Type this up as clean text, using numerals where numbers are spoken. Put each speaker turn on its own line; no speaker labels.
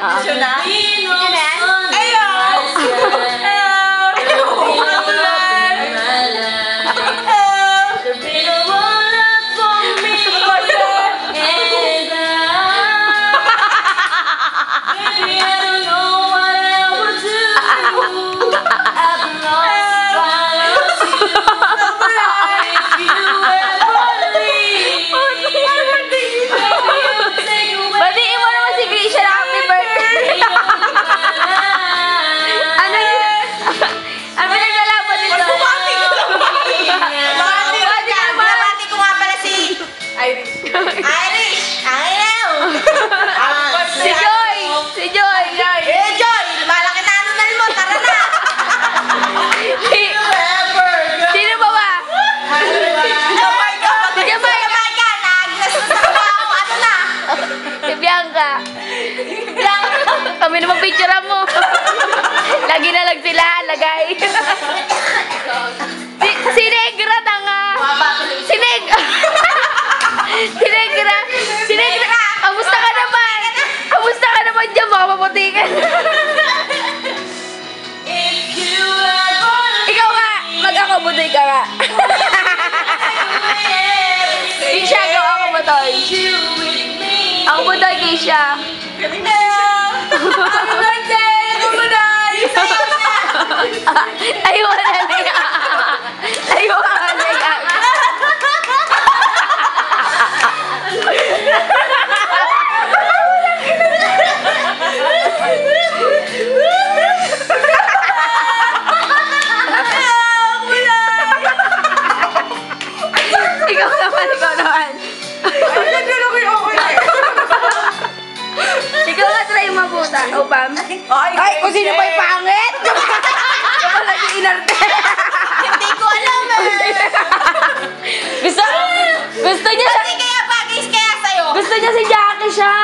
Gusto na?
Gusto na yan?
Ayaw!
Batiin mo naman si Grisha na happy birthday. Ano yun? Ano pinaglalaban nito?
Magbubati ko naman! Binabati ko nga pala si Irish! Ayaw!
Si Joy! Si Joy!
Eh, Joy! Malaki na ano mo! Tara na!
Sino ba ba?
Sabay ka!
Si Jamay!
Sabay ka! Naglastos na ako! Ano na?
Si Bianca! Kami naman picture mo. Lagi na lang sila, lagay. Si Negra, tanga. Si Negra. Si Negra. Si Negra. Kamusta ka naman? Kamusta ka naman dyan? Baka maputikan. Ikaw nga. Mag-ako butoy ka nga. Kisha, go ako butoy. Ako butoy, Kisha. Ayun na niya. Ayun na niya. Ikaw naman, ikaw naman. Ikaw nga try mabuta. O, Pam? Ay, kung sino pa yung pangit! Ikaw lagi inarte.
Hindi ko alam
Gusto niya siya.
Hindi kaya bagay kaya sa'yo?
Gusto niya si Jackie siya.